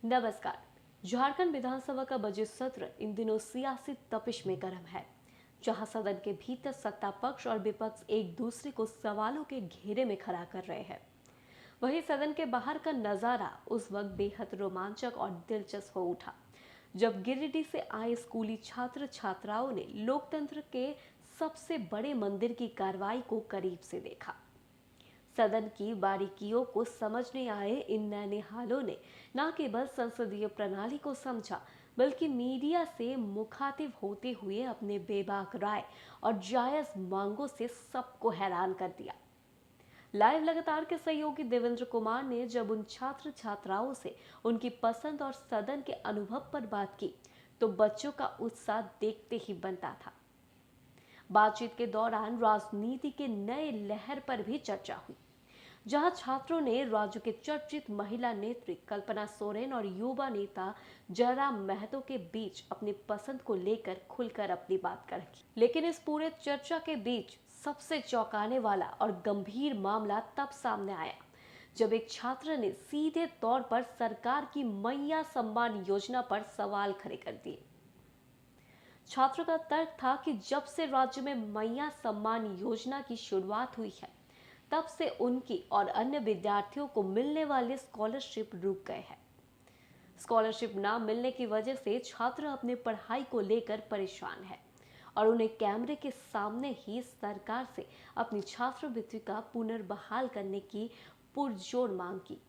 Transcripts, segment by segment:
नमस्कार। झारखंड विधानसभा का बजट सत्र इन दिनों सियासी तपिश में गर्म है, जहां सदन के भीतर सत्ता पक्ष और विपक्ष एक दूसरे को सवालों के घेरे में खड़ा कर रहे हैं। वहीं सदन के बाहर का नजारा उस वक्त बेहद रोमांचक और दिलचस्प हो उठा, जब गिरिडीह से आए स्कूली छात्र छात्राओं ने लोकतंत्र के सबसे बड़े मंदिर की कार्रवाई को करीब से देखा। सदन की बारीकियों को समझने आए इन नैनेहालों ने न केवल संसदीय प्रणाली को समझा, बल्कि मीडिया से मुखातिब होते हुए अपने बेबाक राय और जायज मांगों से सबको हैरान कर दिया। लाइव लगातार के सहयोगी देवेंद्र कुमार ने जब उन छात्र छात्राओं से उनकी पसंद और सदन के अनुभव पर बात की, तो बच्चों का उत्साह देखते ही बनता था। बातचीत के दौरान राजनीति के नए लहर पर भी चर्चा हुई, जहां छात्रों ने राज्य के चर्चित महिला नेत्री कल्पना सोरेन और युवा नेता जयराम महतो के बीच अपनी पसंद को लेकर खुलकर अपनी बात रखी। लेकिन इस पूरे चर्चा के बीच सबसे चौंकाने वाला और गंभीर मामला तब सामने आया, जब एक छात्र ने सीधे तौर पर सरकार की मैया सम्मान योजना पर सवाल खड़े कर दिए। छात्रों का तर्क था कि जब से राज्य में मैया सम्मान योजना की शुरुआत हुई है, तब से उनकी और अन्य विद्यार्थियों को मिलने वाले स्कॉलरशिप रुक गए हैं। स्कॉलरशिप ना मिलने की वजह से छात्र अपनी पढ़ाई को लेकर परेशान है और उन्हें कैमरे के सामने ही सरकार से अपनी छात्रवृत्ति का पुनर्बहाल करने की पुरजोर मांग की।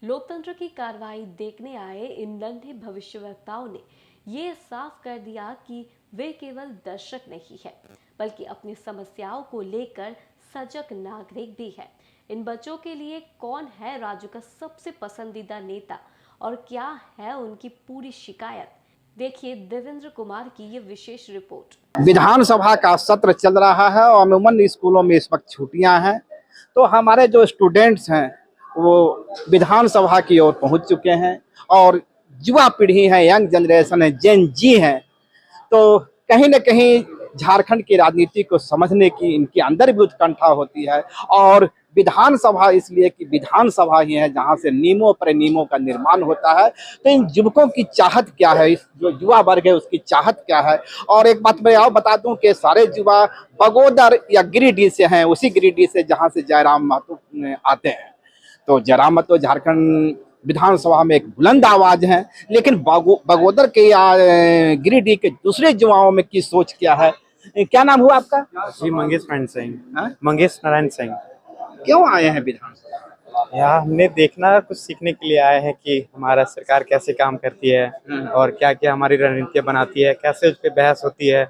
लोकतंत्र की कार्रवाई देखने आए इन नन्हे भविष्यवक्ताओं ने ये साफ कर दिया कि वे केवल दर्शक नहीं है, बल्कि अपनी समस्याओं को लेकर सजग नागरिक भी है। इन बच्चों के लिए कौन है राज्य का सबसे पसंदीदा नेता और क्या है उनकी पूरी शिकायत, देखिए देवेंद्र कुमार की ये विशेष रिपोर्ट। विधानसभा का सत्र चल रहा है और अमूमन स्कूलों में इस वक्त छुट्टियां हैं, तो हमारे जो स्टूडेंट्स हैं वो विधानसभा की ओर पहुंच चुके हैं और युवा पीढ़ी है, यंग जनरेशन है, जेन जी है, तो कहीं न कहीं झारखंड की राजनीति को समझने की इनके अंदर भी उत्कंठा होती है। और विधानसभा इसलिए कि विधानसभा ही है जहां से नियमों पर नियमों का निर्माण होता है। तो इन युवकों की चाहत क्या है, इस जो युवा वर्ग है उसकी चाहत क्या है। और एक बात मैं और बता दूं कि सारे युवा बगोदर या गिरिडीह से हैं, उसी गिरिडीह से जहां से जयराम महतो आते हैं। तो जयराम महतो झारखंड विधानसभा में एक बुलंद आवाज है, लेकिन बगोदर के या गिरिडीह के दूसरे युवाओं में की सोच क्या है। क्या नाम हुआ आपका? जी मंगेश नारायण सिंह। मंगेश नारायण सिंह। क्यों आए हैं विधानसभा? यहाँ हमने देखना कुछ सीखने के लिए आए हैं कि हमारा सरकार कैसे काम करती है और क्या क्या हमारी रणनीतियाँ बनाती है, कैसे उस पर बहस होती है।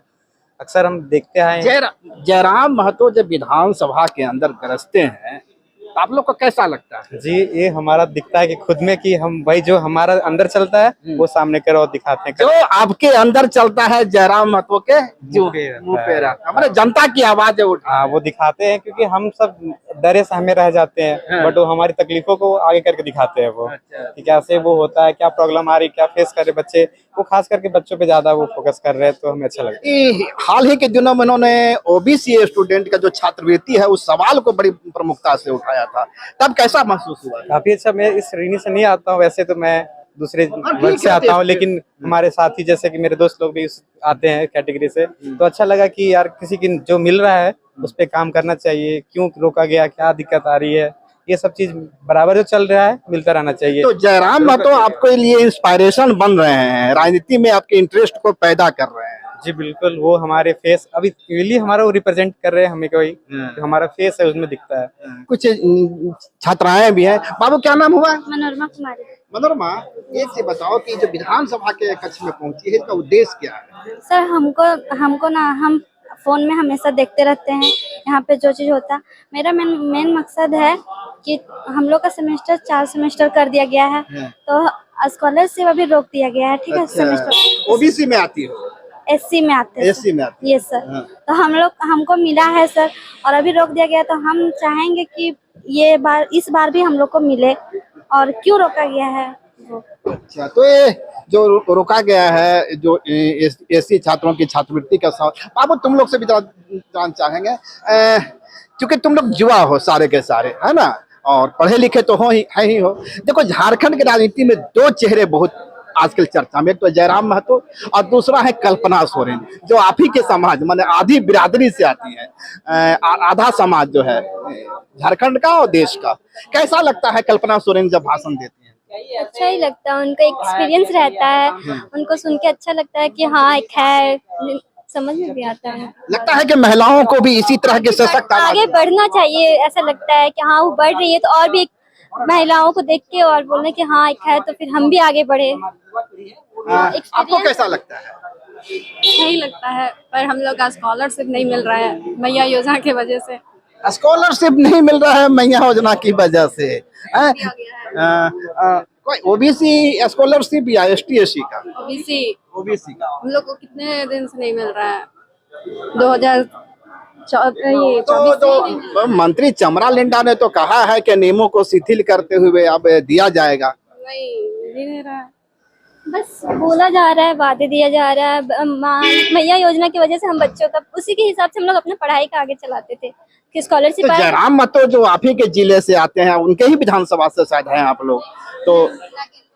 अक्सर हम देखते आए जयराम महतो जब विधानसभा के अंदर गरजते हैं तो आप लोग को कैसा लगता है? जी, ये हमारा दिखता है कि खुद में कि हम वही जो हमारा अंदर चलता है वो सामने करो और दिखाते हैं। जो आपके अंदर चलता है जयराम महतो के मुंह पे रहता है, मतलब जनता की आवाज है वो दिखाते हैं, क्योंकि हम सब डरे सहमे रह जाते हैं, बट वो हमारी तकलीफों को आगे करके दिखाते हैं वो कि कैसे वो होता है, क्या प्रॉब्लम आ रही, क्या फेस कर रहे बच्चे। वो खास करके बच्चों पे ज्यादा वो फोकस कर रहे हैं, तो हमें अच्छा लगता है। हाल ही के दिनों में उन्होंने ओबीसी स्टूडेंट का जो छात्रवृत्ति है उस सवाल को बड़ी प्रमुखता से उठाया था, तब कैसा महसूस हुआ? काफी अच्छा। मैं इस श्रेणी से नहीं आता हूँ, वैसे तो मैं दूसरे वर्ग से आता हूँ, लेकिन हमारे साथी जैसे कि मेरे दोस्त लोग भी आते हैं कैटेगरी से, तो अच्छा लगा कि यार किसी की जो मिल रहा है उस पे काम करना चाहिए। क्यों रोका गया, क्या दिक्कत आ रही है, ये सब चीज बराबर जो चल रहा है मिलता रहना चाहिए। तो जयराम महतो आपके लिए इंस्पायरेशन बन रहे हैं, राजनीति में आपके इंटरेस्ट को पैदा कर रहे हैं। जी बिल्कुल, वो हमारे फेस अभी क्लियरली हमारा वो रिप्रेजेंट कर रहे हैं हमें, कोई हमारा फेस है उसमें दिखता है। कुछ छात्राएं भी हैं। बाबू क्या नाम हुआ? मनोरमा कुमारी। मनोरमा, एक चीज बताओ कि जो विधानसभा के कक्ष में पहुंची है, इसका उद्देश्य क्या है? सर हमको ना, हम फोन में हमेशा देखते रहते हैं यहाँ पे जो चीज होता है। मेरा मेन मकसद है कि हम लोग का सेमेस्टर 4 सेमेस्टर कर दिया गया है, तो स्कॉलरशिप अभी रोक दिया गया है। ठीक है, सेमेस्टर ओबीसी में आती है, एससी में आते हैं। एससी में आती है। ये सर, तो हमको मिला है सर, और अभी रोक दिया गया, तो हम चाहेंगे कि इस बार भी हम लोग को मिले। और क्यों रोका गया है वो? अच्छा, तो ये जो रोका गया है, जो एससी छात्रों की छात्रवृत्ति का सवाल, बाबू तुम लोग से भी जानना चाहेंगे, क्योंकि तुम लोग युवा हो सारे के सारे, है ना, और पढ़े लिखे तो है ही हो। देखो झारखंड की राजनीति में दो चेहरे बहुत आजकल चर्चा में, एक तो जयराम महतो और दूसरा है कल्पना सोरेन, जो आप ही के समाज माने आधी बिरादरी से आती है, आधा समाज जो है झारखंड का और देश का। कैसा लगता है कल्पना सोरेन जब भाषण देती है? अच्छा ही लगता है, उनका एक्सपीरियंस रहता है, उनको सुन के अच्छा लगता है कि हाँ एक है, समझ में भी आता है। लगता है कि महिलाओं को भी इसी तरह के सशक्त आगे बढ़ना चाहिए, ऐसा लगता है कि हाँ वो बढ़ रही है तो और भी महिलाओं को देख के और बोलना कि हाँ एक है तो फिर हम भी आगे बढ़े। आपको कैसा लगता है? सही लगता है, पर हम लोग का स्कॉलरशिप नहीं मिल रहा है मैया योजना की वजह से। स्कॉलरशिप नहीं मिल रहा है मैया योजना की वजह से। कोई ओबीसी स्कॉलरशिप या ST/SC का? ओबीसी का हम लोग को कितने दिन से नहीं मिल रहा है, 2024 तो मंत्री चमरा लिंडा ने तो कहा है कि नियमों को शिथिल करते हुए अब दिया जाएगा। नहीं रहा है। बस बोला जा रहा है, वादे दिया जा रहा है। मैया योजना की वजह से हम बच्चों का उसी के हिसाब से हम लोग अपने पढ़ाई का आगे चलाते थे कि स्कॉलरशिप। तो जयराम महतो जो आप ही के जिले से आते हैं, उनके ही विधानसभा से शायद हैं आप लोग, तो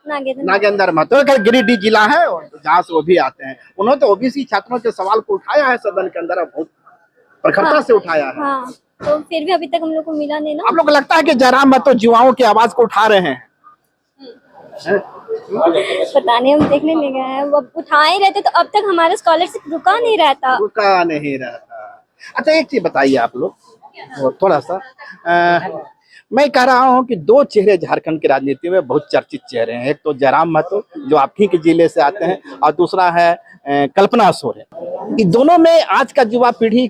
नागेंद्र महतो का गिरिडीह जिला है और जहाँ से वो भी आते हैं। उन्होंने तो ओबीसी छात्रों के सवाल को उठाया है सदन के अंदर, बहुत प्रखरता से उठाया है। हाँ, तो फिर भी अभी तक हम लोग को मिला नहीं ना। आप लोग को लगता है कि जयराम महतो युवाओं की आवाज को उठा रहे हैं? पता नहीं, हम देखने नहीं गए हैं। वो उठा ही रहते तो अब तक हमारा स्कॉलरशिप रुका नहीं रहता। अच्छा एक चीज बताइए आप लोग, वो थोड़ा सा मैं कह रहा हूँ कि दो चेहरे झारखंड की राजनीति में बहुत चर्चित चेहरे हैं। एक तो जयराम महतो जो आप ही के जिले से आते हैं, और दूसरा है कल्पना सोरेन। इन दोनों में आज का युवा पीढ़ी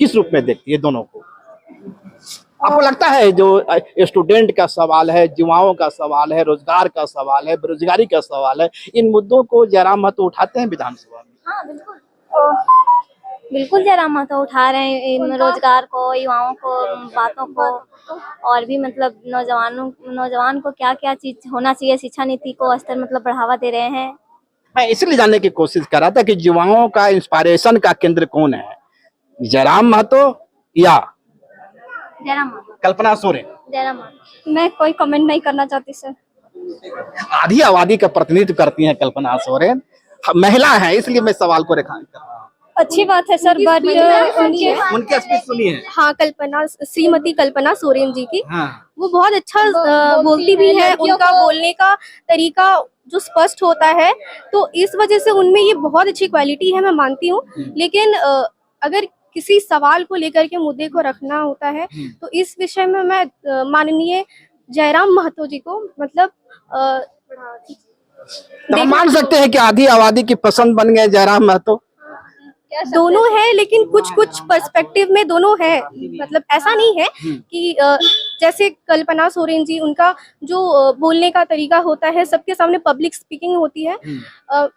किस रूप में देखती है दोनों को? आपको लगता है जो स्टूडेंट का सवाल है, युवाओं का सवाल है, रोजगार का सवाल है, बेरोजगारी का सवाल है, इन मुद्दों को जयराम महतो उठाते हैं विधानसभा में? हाँ बिल्कुल जयराम महतो उठा रहे हैं रोजगार को, युवाओं को, बातों को, और भी मतलब नौजवान को क्या क्या चीज होना चाहिए, शिक्षा नीति को स्तर मतलब बढ़ावा दे रहे हैं। मैं इसलिए जानने की कोशिश कर रहा था कि युवाओं का इंस्पायरेशन का केंद्र कौन है, जयराम महतो या कल्पना सोरेन? मैं कोई कमेंट नहीं करना चाहती सर। आधी आबादी का प्रतिनिधित्व करती हैं कल्पना सोरेन, महिला है इसलिए मैं सवाल को रेखांकित कर रहा हूँ। अच्छी बात है सर, बट उनके स्पीच सुनिए। हाँ, श्रीमती कल्पना सोरेन जी की, हाँ। वो बहुत अच्छा बोलती भी है, उनका बोलने का तरीका जो स्पष्ट होता है, तो इस वजह से उनमें ये बहुत अच्छी क्वालिटी है, मैं मानती हूँ। लेकिन अगर किसी सवाल को लेकर के मुद्दे को रखना होता है तो इस विषय में मैं माननीय जयराम महतो जी को मतलब तो हम मान सकते हैं कि आधी आबादी की पसंद बन गए जयराम महतो? दोनों है, लेकिन कुछ पर्सपेक्टिव में दोनों है। मतलब ऐसा नहीं है कि जैसे कल्पना सोरेन जी, उनका जो बोलने का तरीका होता है, सबके सामने पब्लिक स्पीकिंग होती है।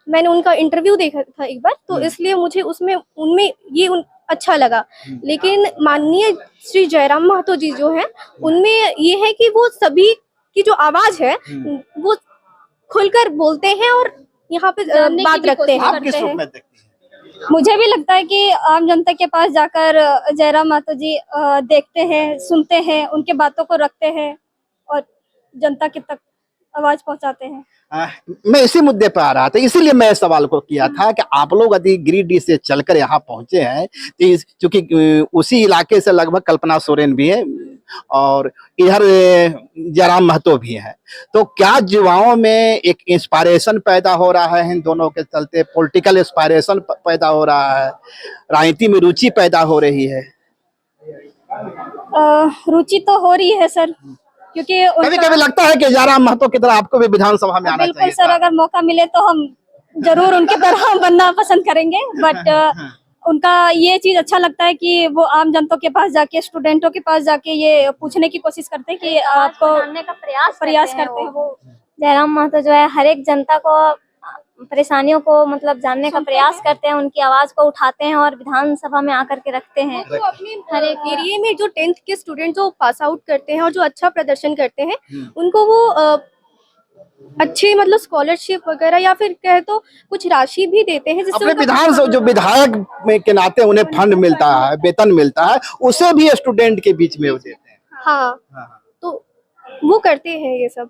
मैंने उनका इंटरव्यू देखा था एक बार, तो इसलिए मुझे उनमें ये अच्छा लगा। लेकिन माननीय श्री जयराम महतो जी जो है, उनमें ये है कि वो सभी की जो आवाज है वो खुलकर बोलते हैं और यहाँ पे बात रखते हैं। आप किस रूप में देखती हैं? मुझे भी लगता है कि आम जनता के पास जाकर जयराम महतो जी देखते हैं, सुनते हैं, उनके बातों को रखते हैं और जनता के तक आवाज पहुंचाते हैं। मैं इसी मुद्दे पर आ रहा था, इसीलिए मैं सवाल को किया था कि आप लोग यदि गिरिडीह से चलकर यहाँ पहुंचे हैं, तो चूंकि उसी इलाके से लगभग कल्पना सोरेन भी है और इधर जयराम महतो भी है, तो क्या युवाओं में एक इंस्पायरेशन पैदा हो रहा है इन दोनों के चलते? पॉलिटिकल इंस्पायरेशन पैदा हो रहा है, राजनीति में रुचि पैदा हो रही है? रुचि तो हो रही है सर, क्योंकि कभी कभी लगता है कि जयराम महतो की तरह आपको भी विधानसभा में आना चाहिए। बिल्कुल सर, अगर मौका मिले तो हम जरूर उनके तरह बनना पसंद करेंगे। बट उनका ये चीज अच्छा लगता है कि वो आम जनता के पास जाके, स्टूडेंटों के पास जाके ये पूछने की कोशिश करते हैं कि आपको जानने का प्रयास करते हैं। वो जयराम महतो जो है हर एक जनता को परेशानियों को मतलब जानने का प्रयास करते हैं, उनकी आवाज को उठाते हैं और विधानसभा में आकर के रखते हैं। तो अपने हर एक एरिया में जो 10th के स्टूडेंट जो पास आउट करते हैं और जो अच्छा प्रदर्शन करते हैं, उनको वो अच्छे मतलब स्कॉलरशिप वगैरह या फिर कहे तो कुछ राशि भी देते हैं, जिससे अपने विधानसभा जो विधायक के नाते उन्हें फंड मिलता है, वेतन मिलता है, उसे भी स्टूडेंट के बीच में वो देते हैं। हाँ, तो वो करते हैं ये सब।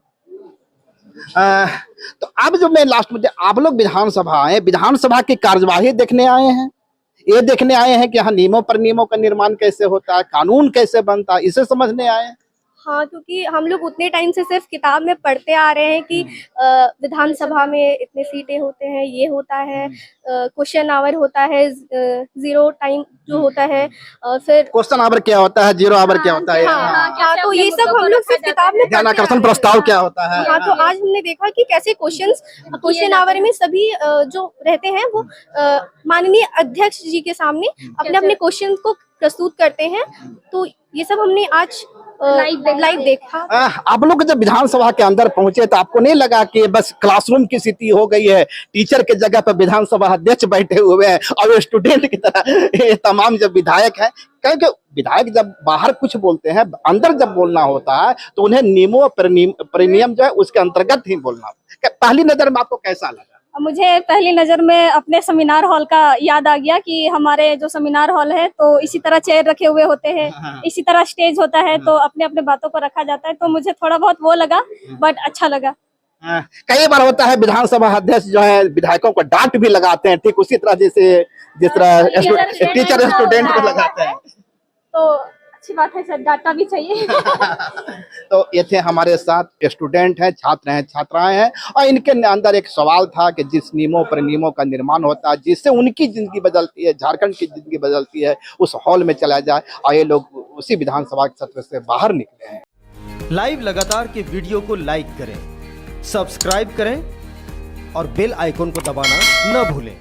तो अब जो मैं लास्ट में, आप लोग विधानसभा आए, विधानसभा की कार्यवाही देखने आए हैं, ये देखने आए हैं कि यहाँ नियमों पर नियमों का निर्माण कैसे होता है, कानून कैसे बनता है, इसे समझने आए हैं? हाँ, क्योंकि हम लोग उतने टाइम से सिर्फ किताब में पढ़ते आ रहे हैं कि विधानसभा में इतने सीटें होते हैं, ये होता है, क्वेश्चन आवर होता है, जीरो टाइम जो होता है, फिर क्वेश्चन आवर क्या होता है, जीरो आवर क्या होता है, हाँ, तो ये सब हम लोग सिर्फ किताब में ध्यान पढ़ते आ आकर्षण रहे हैं। प्रस्ताव क्या होता है। हाँ, तो आज हमने देखा कि कैसे क्वेश्चन आवर में सभी जो रहते हैं वो माननीय अध्यक्ष जी के सामने अपने अपने क्वेश्चन को प्रस्तुत करते हैं। तो ये सब हमने आज लाइव देखा। आप लोग जब विधानसभा के अंदर पहुंचे तो आपको नहीं लगा कि बस क्लासरूम की स्थिति हो गई है, टीचर के जगह पर विधानसभा अध्यक्ष बैठे हुए हैं और वो स्टूडेंट की तरह ये तमाम जब विधायक हैं? क्योंकि विधायक जब बाहर कुछ बोलते हैं, अंदर जब बोलना होता है तो उन्हें नियमों परिनियम जो है उसके अंतर्गत ही बोलना होता है। पहली नजर में आपको कैसा लगा? मुझे पहली नज़र में अपने सेमिनार हॉल का याद आ गया कि हमारे जो सेमिनार हॉल है तो इसी तरह चेयर रखे हुए होते हैं, इसी तरह स्टेज होता है, तो अपने अपने बातों को रखा जाता है। तो मुझे थोड़ा बहुत वो लगा, बट अच्छा लगा। कई बार होता है विधानसभा अध्यक्ष जो है विधायकों को डांट भी लगाते हैं, ठीक उसी तरह जिस तरह टीचर स्टूडेंट को लगाते हैं। तो अच्छी बात है सर, डाटा भी चाहिए। तो ये थे हमारे साथ स्टूडेंट हैं, छात्र हैं, छात्राएं हैं, और इनके अंदर एक सवाल था कि जिस नियमों पर नियमों का निर्माण होता है, जिससे उनकी जिंदगी बदलती है, झारखंड की जिंदगी बदलती है, उस हॉल में चला जाए, और ये लोग उसी विधानसभा के सत्र से बाहर निकले हैं। लाइव लगातार के वीडियो को लाइक करें, सब्सक्राइब करें और बेल आइकॉन को दबाना न भूलें।